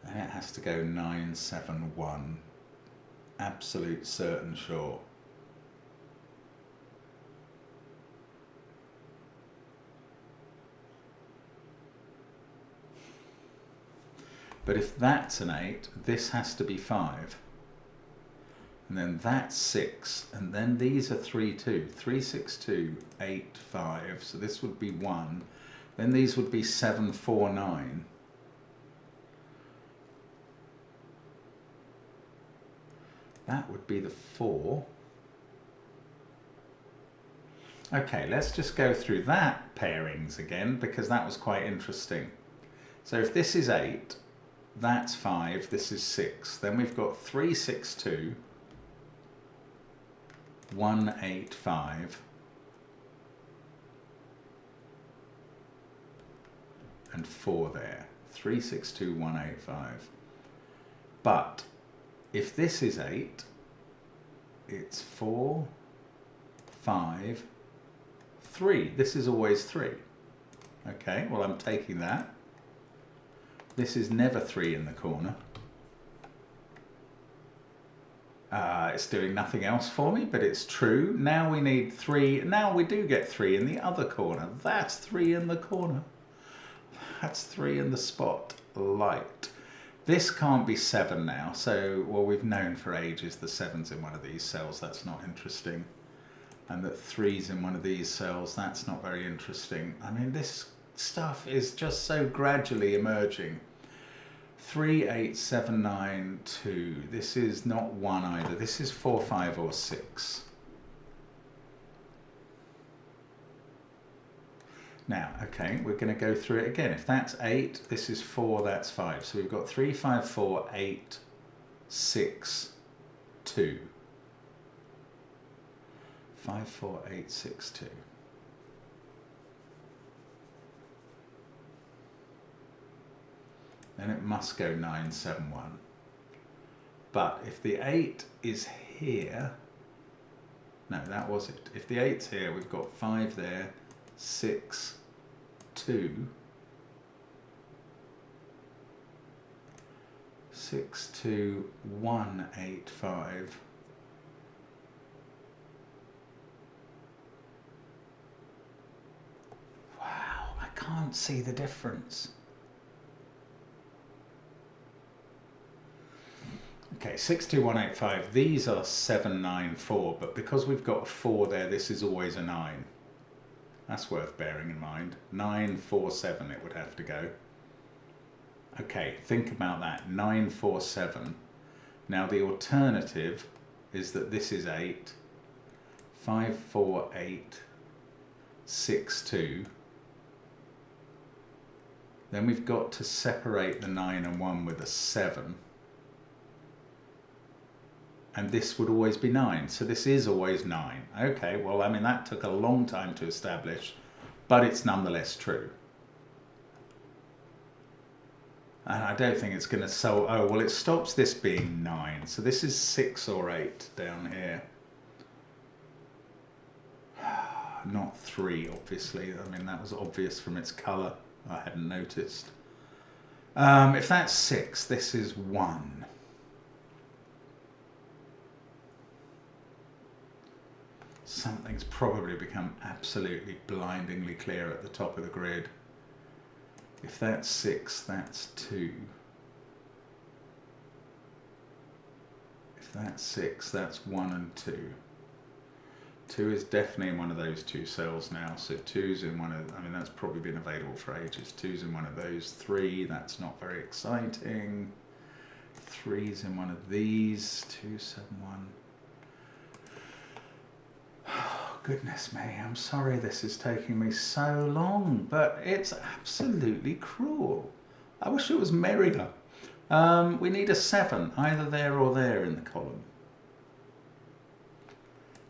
S1: And it has to go 9, 7, 1. Absolute certain sure. But if that's an 8, this has to be 5. And then that's 6. And then these are 3, 2. 3, 6, 2, 8, 5. So this would be 1. Then these would be 7, 4, 9. That would be the 4. Okay, let's just go through that pairings again because that was quite interesting. So if this is 8, that's 5, this is 6. Then we've got 3, 6, 2, 1, 8, 5, and 4 there. 3, 6, 2, 1, 8, 5. But if this is 8, it's 4, 5, 3. This is always 3. Okay, well I'm taking that. This is never 3 in the corner. It's doing nothing else for me, but it's true. Now we need 3. Now we do get 3 in the other corner. That's 3 in the corner. That's 3 in the spotlight. This can't be 7 now, so, well, we've known for ages the 7's in one of these cells, that's not interesting. And that 3's in one of these cells, that's not very interesting. I mean, this stuff is just so gradually emerging. 3, 8, 7, 9, 2. This is not 1 either. This is 4, 5, or 6. Now, okay, we're going to go through it again. If that's 8, this is 4, that's 5. So we've got 3, 5, 4, 8, 6, 2. 5, 4, 8, 6, 2. Then it must go 9, 7, 1. But if the 8 is here, no, that was it. If the 8's here, we've got 5 there, 6, 2, 6, 2, 1, 8, 5. Wow, I can't see the difference. Okay, 6, 2, 1, 8, 5. These are 7, 9, 4, but because we've got a 4 there, this is always a 9. That's worth bearing in mind. 9, 4, 7 it would have to go. Okay, think about that. 9, 4, 7. Now the alternative is that this is 8. 5, 4, 8, 6, 2. Then we've got to separate the 9 and 1 with a 7. And this would always be 9, so this is always 9. Okay, well, I mean, that took a long time to establish, but it's nonetheless true. And I don't think it's going to so. Oh, well, it stops this being 9, so this is 6 or 8 down here. Not 3, obviously. I mean, that was obvious from its colour. I hadn't noticed. If that's 6, this is 1. Something's probably become absolutely blindingly clear at the top of the grid. If that's 6, that's 2. If that's 6, that's 1 and 2. 2 is definitely in one of those 2 cells now, so 2's in one of, I mean, that's probably been available for ages. 2's in one of those. 3, that's not very exciting. 3's in one of these. 2, 7, 1. Oh, goodness me, I'm sorry this is taking me so long, but it's absolutely cruel. I wish it was merrier. We need a 7, either there or there in the column.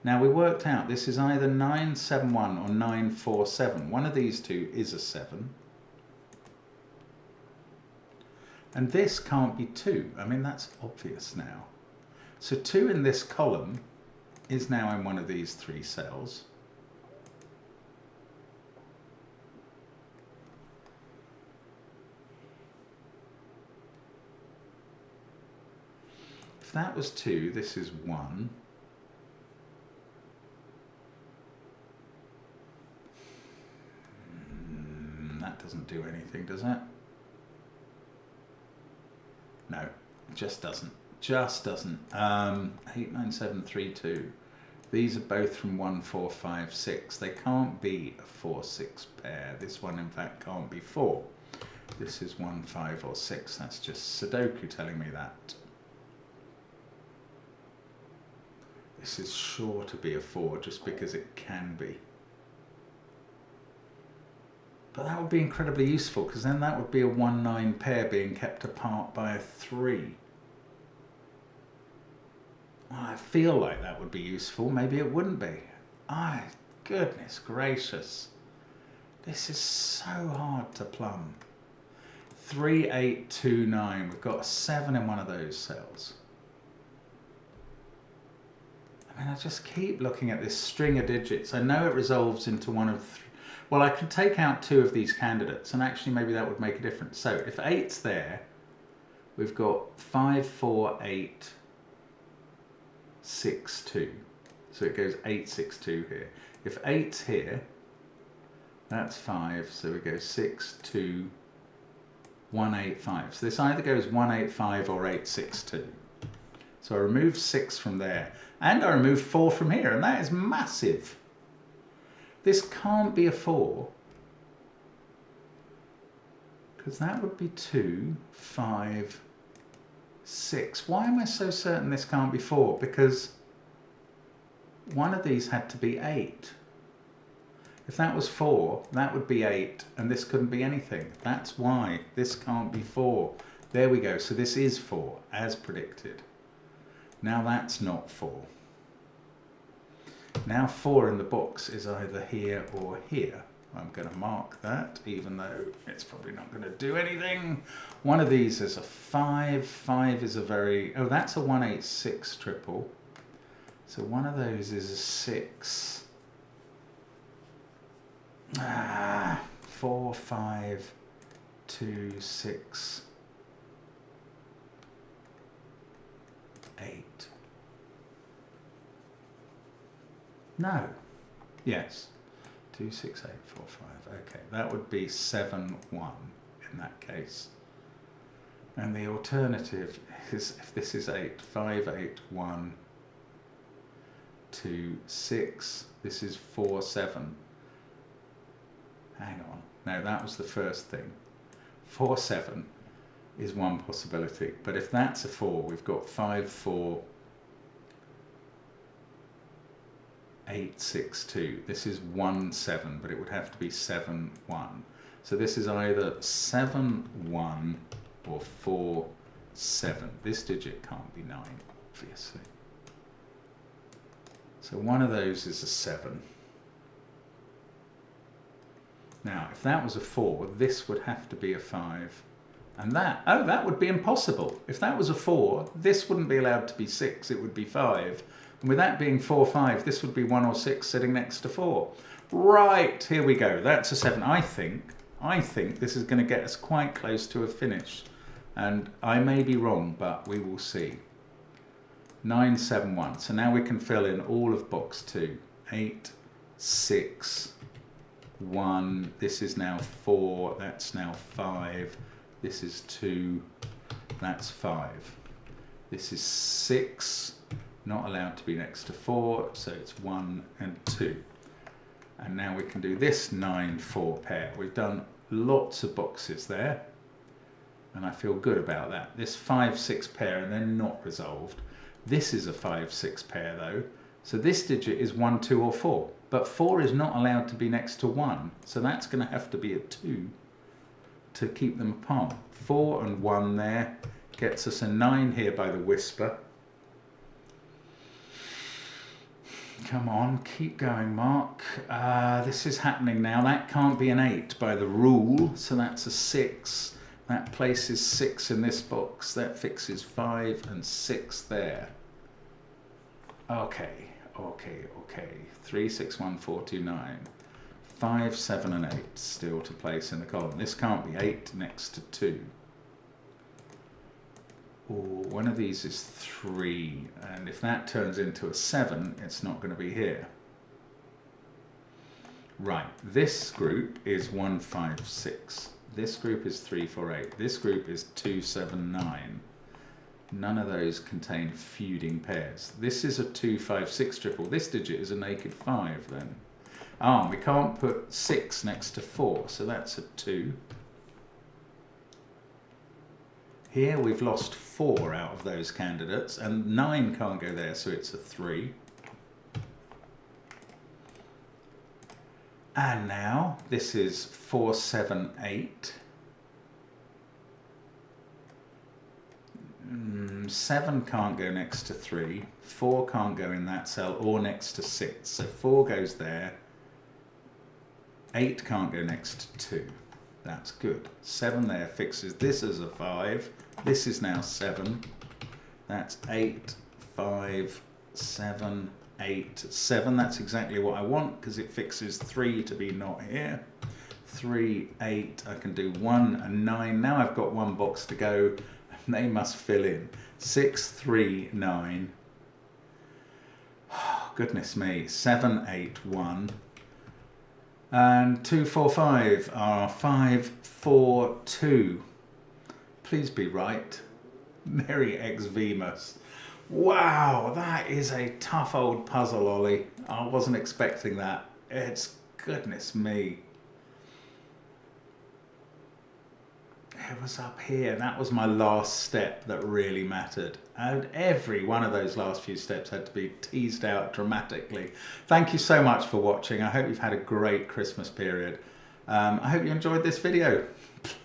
S1: Now we worked out this is either 971 or 947. One of these two is a 7. And this can't be 2. I mean, that's obvious now. So 2 in this column is now in one of these 3 cells. If that was 2, this is 1. That doesn't do anything, does it? No, it just doesn't. Just doesn't. 8, 9, 7, 3, 2. These are both from 1, 4, 5, 6. They can't be a 4, 6 pair. This one, in fact, can't be 4. This is 1, 5, or 6. That's just Sudoku telling me that. This is sure to be a 4 just because it can be. But that would be incredibly useful because then that would be a 1, 9 pair being kept apart by a 3. Well, I feel like that would be useful. Maybe it wouldn't be. Goodness gracious. This is so hard to plumb. 3, 8, 2, 9. We've got a 7 in one of those cells. I mean, I just keep looking at this string of digits. I know it resolves into one of 3. Well, I could take out 2 of these candidates, and actually maybe that would make a difference. So if 8's there, we've got 5, 4, 8, 6, 2. So it goes 8, 6, 2 here. If 8's here, That's 5, so we go 6, 2, 1, 8, 5. So this either goes 1, 8, 5 or 8, 6, 2. So I remove 6 from there, and I remove 4 from here, and that is massive. This can't be a 4, because that would be 2, 5, 6. Why am I so certain this can't be 4? Because one of these had to be 8. If that was 4, that would be 8, and this couldn't be anything. That's why this can't be 4. There we go. So this is 4, as predicted. Now that's not 4. Now 4 in the box is either here or here. I'm going to mark that, even though it's probably not going to do anything. One of these is a 5. 5 is a very... Oh, that's a 186 triple. So one of those is a 6. 4, 5, 2, 6, 8. No. Yes. 2, 6, 8, 4, 5. Okay, that would be 7, 1 in that case. And the alternative is, if this is 8, 5, 8, 1, 2, 6. This is 4, 7. Hang on. No, that was the first thing. 4, 7 is one possibility. But if that's a 4, we've got 5, 4, 8, 6, 2. This is 1, 7, but it would have to be 7, 1. So this is either 7, 1 or 4, 7. This digit can't be 9, obviously. So one of those is a 7. Now, if that was a 4, this would have to be a 5. And that, oh, that would be impossible. If that was a 4, this wouldn't be allowed to be 6, it would be 5. And with that being 4, 5, this would be 1 or 6 sitting next to 4. Right, here we go. That's a 7. I think this is going to get us quite close to a finish. And I may be wrong, but we will see. 9, 7, 1. So now we can fill in all of box 2. 8, 6, 1, this is now 4, that's now 5, this is 2, that's 5. This is 6, not allowed to be next to 4, so it's 1 and 2. And now we can do this 9, 4 pair. We've done lots of boxes there, and I feel good about that. This 5, 6 pair, and they're not resolved. This is a 5, 6 pair though, so this digit is 1, 2 or 4. But 4 is not allowed to be next to 1, so that's going to have to be a 2 to keep them apart. 4 and 1 there gets us a 9 here by the whisper. Come on, keep going, Mark. This is happening now. That can't be an 8 by the rule, so that's a 6. That places 6 in this box. That fixes 5 and 6 there. Okay. 3, 6, 1, 4, 2, 9. 5, 7 and 8 still to place in the column. This can't be 8 next to 2. Ooh, one of these is 3, and if that turns into a 7, it's not going to be here. Right, this group is 1, 5, 6. This group is 3, 4, 8. This group is 2, 7, 9. None of those contain feuding pairs. This is a 2, 5, 6 triple. This digit is a naked 5 then. Ah, we can't put 6 next to 4, so that's a 2. Here we've lost 4 out of those candidates, and 9 can't go there, so it's a 3. And now this is 4, 7, 8. 7 can't go next to 3, 4 can't go in that cell or next to 6, so 4 goes there, 8 can't go next to 2, that's good. 7 there fixes this as a 5, this is now 7, that's 8, 5, 7, 8, 7, that's exactly what I want because it fixes 3 to be not here. 3, 8, I can do 1 and 9, now I've got one box to go. They must fill in. 6, 3, 9. Oh, goodness me. 7, 8, 1. And 245 are 542. Please be right. Merry XVmas. Wow, that is a tough old puzzle, Ollie. I wasn't expecting that. It's goodness me. It was up here. That was my last step that really mattered. And every one of those last few steps had to be teased out dramatically. Thank you so much for watching. I hope you've had a great Christmas period. I hope you enjoyed this video.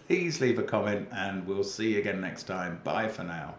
S1: Please leave a comment and we'll see you again next time. Bye for now.